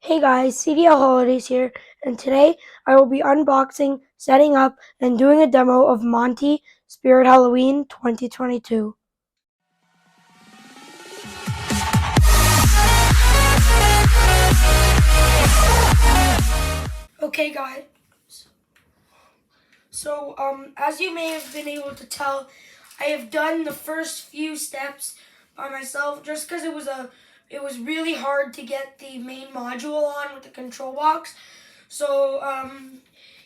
Hey guys, CDL Holidays here, and today I will be unboxing, setting up, and doing a demo of Monty Spirit Halloween 2022. Okay guys, so as you may have been able to tell, I have done the first few steps by myself just because it was really hard to get the main module on with the control box. So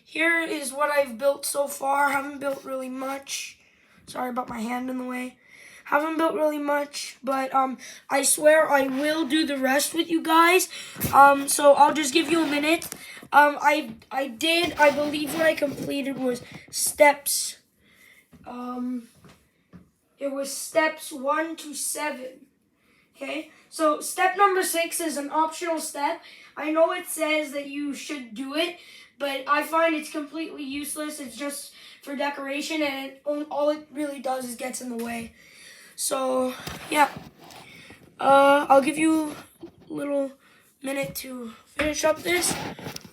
here is what I've built so far. Haven't built really much. Sorry about my hand in the way. Haven't built really much, but I swear I will do the rest with you guys. So I'll just give you a minute. I believe what I completed was steps. It was steps 1 to 7. Okay, so step number 6 is an optional step. I know it says that you should do it, but I find it's completely useless. It's just for decoration, and all it really does is gets in the way. So, yeah. I'll give you a little minute to finish up this.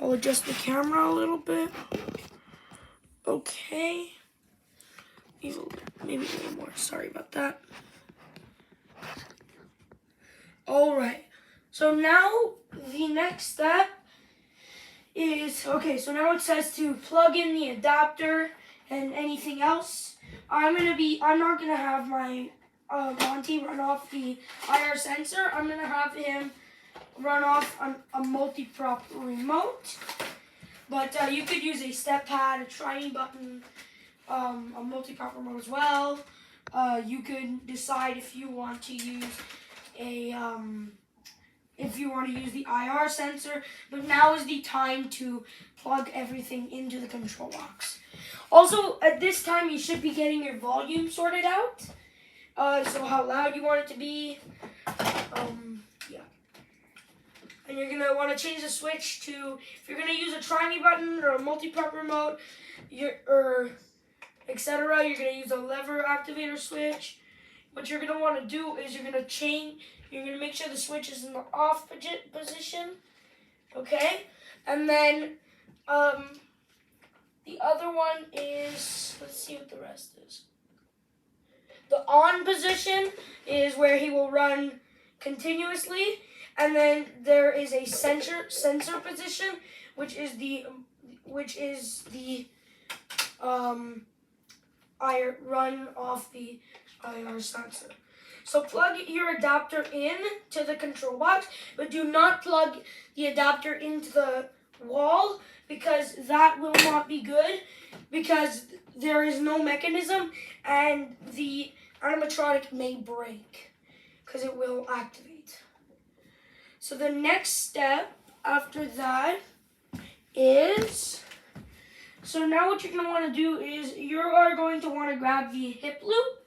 I'll adjust the camera a little bit. Okay. Maybe a little more. Sorry about that. Alright. So now the next step is, okay, so now it says to plug in the adapter and anything else. I'm not gonna have my Monty run off the IR sensor. I'm gonna have him run off a multi-prop remote. But you could use a step pad, a tiny button, a multi-prop remote as well. You could decide if you want to use the IR sensor, but now is the time to plug everything into the control box. Also, at this time, you should be getting your volume sorted out. So how loud you want it to be. Yeah. And you're gonna want to change the switch to, if you're gonna use a tiny button or a multi-prop remote, or etc., you're gonna use a lever activator switch. What you're gonna want to do is you're gonna make sure the switch is in the off position, okay? And then the other one is, let's see what the rest is. The on position is where he will run continuously, and then there is a sensor position, which is the run off the IR sensor. So plug your adapter in to the control box, but do not plug the adapter into the wall, because that will not be good, because there is no mechanism and the animatronic may break because it will activate. So the next step after that is, so now what you're going to want to do is you are going to want to grab the hip loop.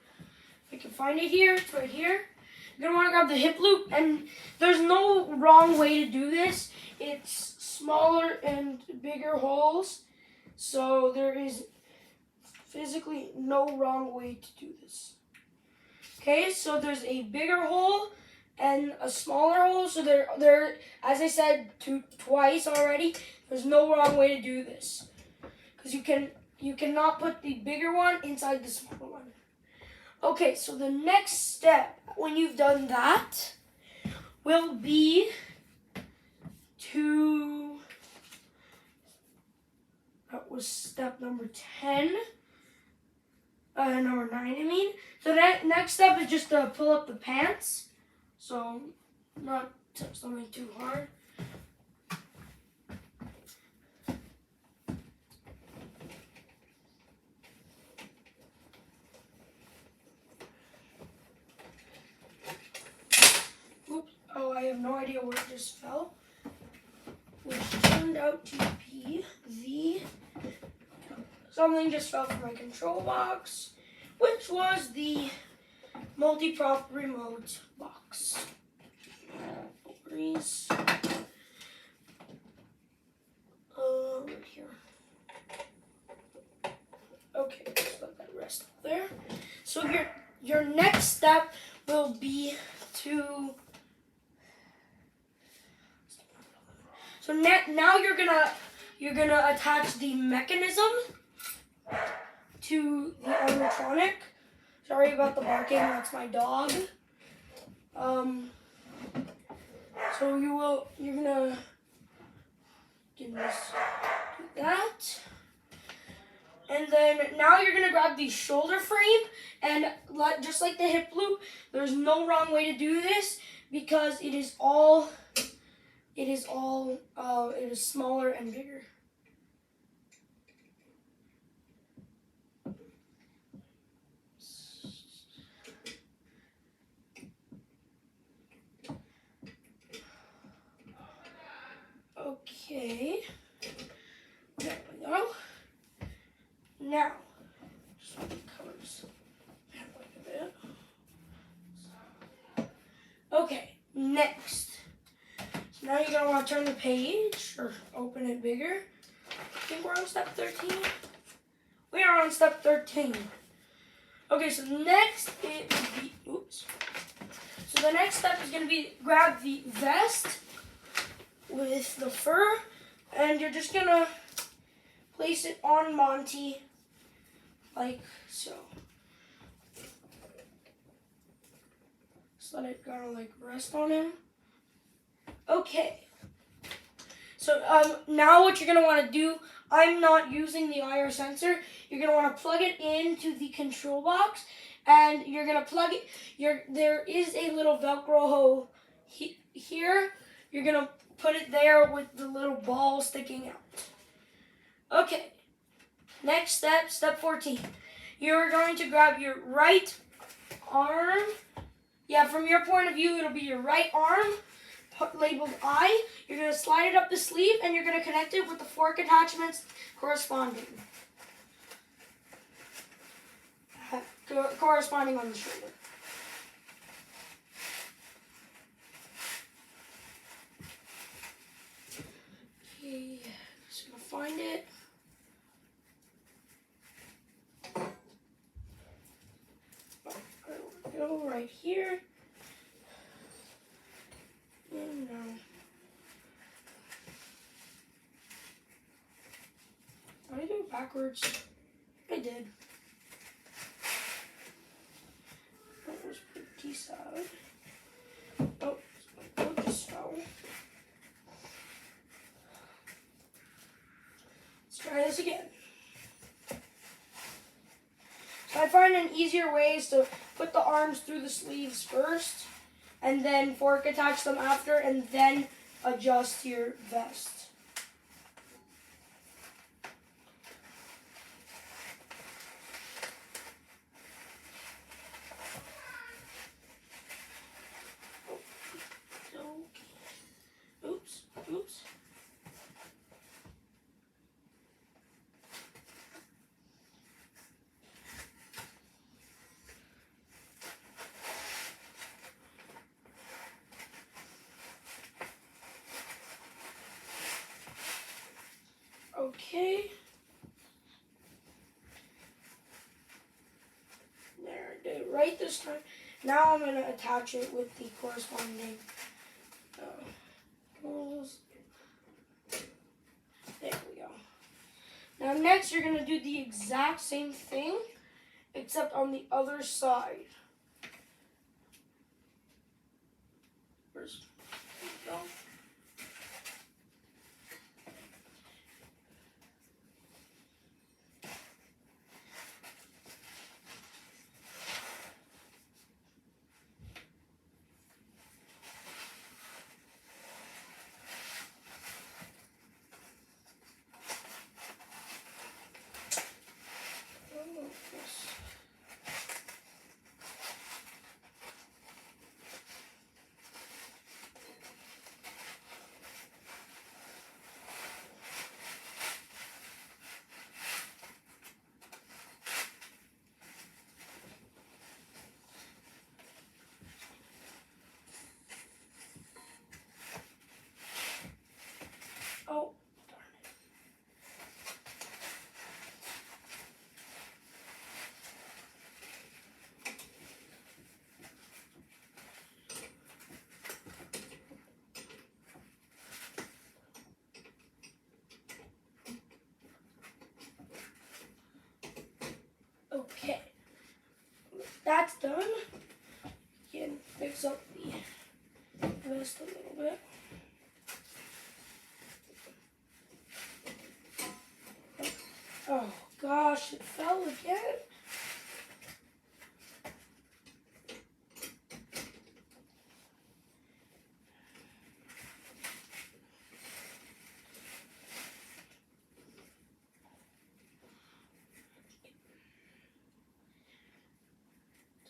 If I can find it here, it's right here. You're going to want to grab the hip loop, and there's no wrong way to do this. It's smaller and bigger holes, so there is physically no wrong way to do this. Okay, so there's a bigger hole and a smaller hole, so there, as I said twice already, there's no wrong way to do this, because you cannot put the bigger one inside the smaller one. Okay, so the next step, when you've done that, will be that was step number 10, number 9, I mean. So that next step is just to pull up the pants. So, not something too hard. Oops. Oh, I have no idea where it just fell. Which turned out to be something just fell from my control box, which was the multi-prop remote box. No worries. Right here. Okay, just let that rest up there. So your next step will be to So now you're gonna attach the mechanism to the animatronic. Sorry about the barking. That's my dog. So you're gonna do that. And then now you're gonna grab the shoulder frame and just like the hip loop, there's no wrong way to do this because it is smaller and bigger. Okay, there we go. Now, just want to cover this like a bit. Okay, next. So now you're going to want to turn the page or open it bigger. I think we're on step 13. We are on step 13. Okay, so next it would be, So the next step is going to be grab the vest with the fur, and you're just going to place it on Monty, like so. Just let it kind of like rest on him. Okay. So now what you're gonna want to do, I'm not using the IR sensor. You're gonna want to plug it into the control box, and you're gonna plug it. There is a little Velcro hole here. You're gonna put it there with the little ball sticking out. Okay. Next step, step 14. You're going to grab your right arm. Yeah, from your point of view, it'll be your right arm, labeled I. You're going to slide it up the sleeve, and you're going to connect it with the fork attachments corresponding on the shoulder. Okay, just going to find it. Go right here. And did I do it backwards? I did. That was pretty sad. Oh, just fell. Let's try this again. So I find an easier way is to put the arms through the sleeves first, and then fork attach them after, and then adjust your vest. Oops. Okay. There, I did it right this time. Now I'm going to attach it with the corresponding tools. There we go. Now next you're going to do the exact same thing, except on the other side. There we go. that's done, you can fix up the vest a little bit. Oh gosh, it fell again.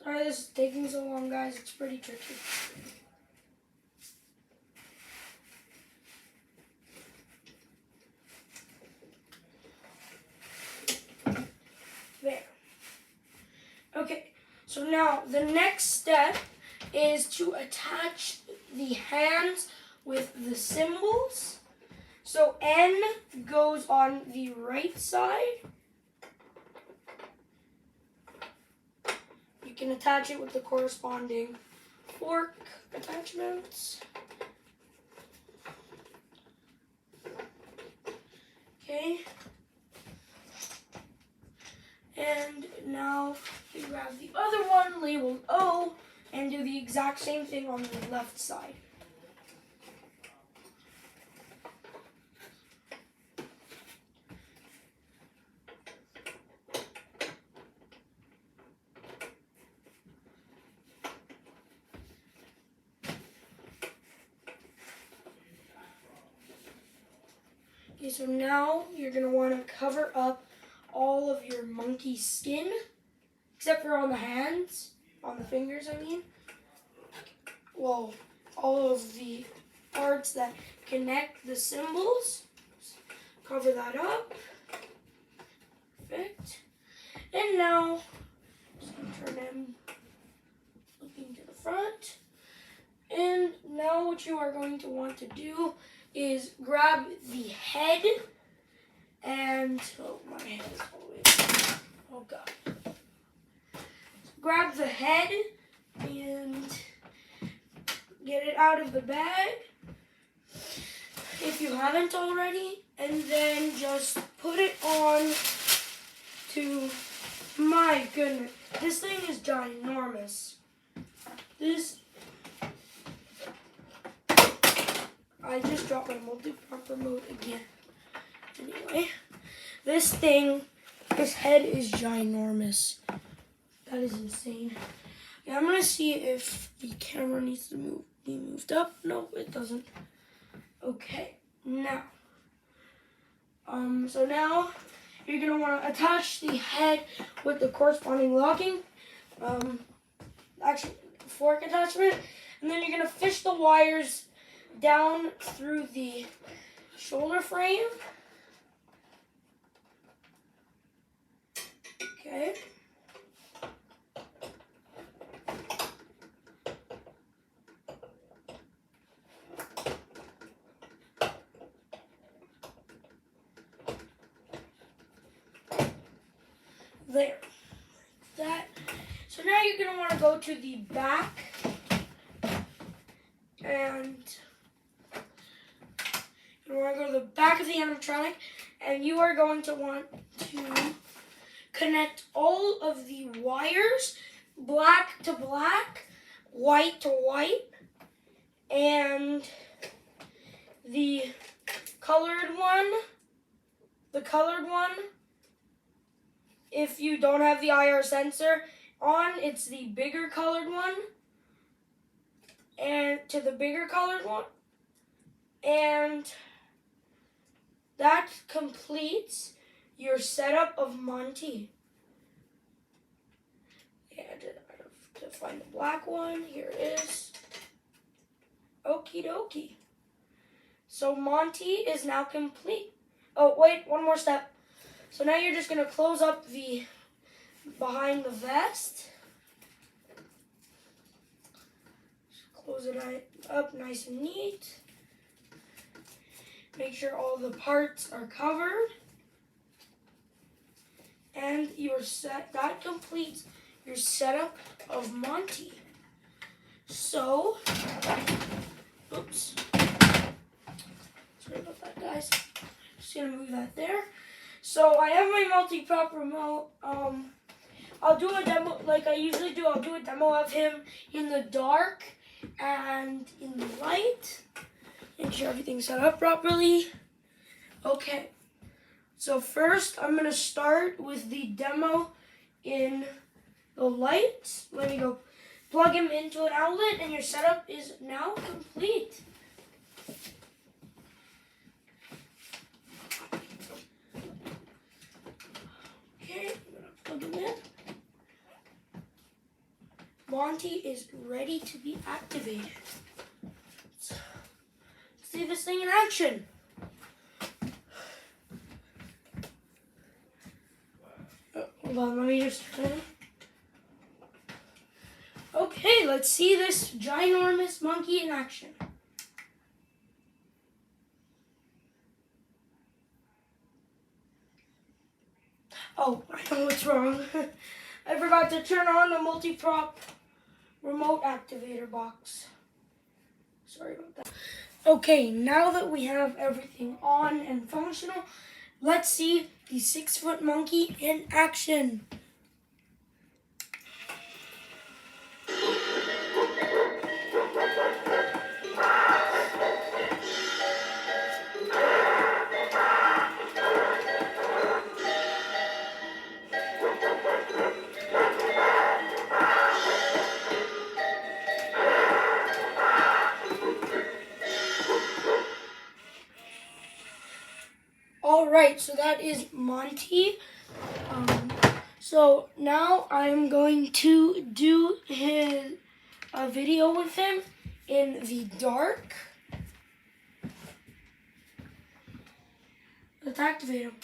Sorry this is taking so long, guys. It's pretty tricky. There. Okay, so now the next step is to attach the hands with the symbols. So N goes on the right side. You can attach it with the corresponding fork attachments. Okay. And now you grab the other one labeled O and do the exact same thing on the left side. Okay, so now you're going to want to cover up all of your monkey skin, except for on the hands, on the fingers, I mean. Well, all of the parts that connect the symbols. Cover that up. Perfect. And now, just turn them looking to the front. And now what you are going to want to do is grab the head and, oh, my head is all the way up. Oh, God. Grab the head and get it out of the bag if you haven't already, and then just put it on to, my goodness, this thing is ginormous. I just dropped my multi-prop remote again. Anyway, this head is ginormous. That is insane. Yeah, I'm gonna see if the camera needs to be moved up. No, it doesn't. Okay, now. So now you're gonna want to attach the head with the corresponding locking, actually fork attachment, and then you're gonna fish the wires down through the shoulder frame. Okay. There. Like that. So now you're going to want to go to the back and you want to go to the back of the animatronic, and you are going to want to connect all of the wires, black to black, white to white, and the colored one, if you don't have the IR sensor on, it's the bigger colored one, and to the bigger colored one, and that completes your setup of Monty. And to find the black one, here it is. Okie dokie. So Monty is now complete. Oh, wait, one more step. So now you're just going to close up the behind the vest. Just close it up nice and neat. Make sure all the parts are covered. And that completes your setup of Monty. So, oops. Sorry about that, guys. Just gonna move that there. So I have my multi-prop remote. I'll do a demo like I usually do. I'll do a demo of him in the dark and in the light. Make sure everything's set up properly. Okay. So first, I'm going to start with the demo in the light. Let me go plug him into an outlet, and your setup is now complete. Okay, I'm going to plug him in. Monty is ready to be activated. Let's see this thing in action. Hold on, let me just turn. Okay, let's see this ginormous monkey in action. Oh, I know what's wrong. I forgot to turn on the multi-prop remote activator box. Sorry about that. Okay, now that we have everything on and functional, let's see the 6-foot monkey in action. Alright, so that is Monty. So now I'm going to do a video with him in the dark. Let's activate him.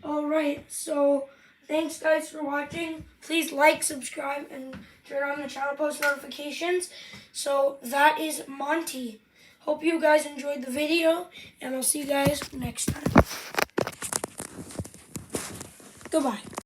Alright, so thanks guys for watching. Please like, subscribe, and turn on the channel post notifications. So that is Monty. Hope you guys enjoyed the video, and I'll see you guys next time. Goodbye.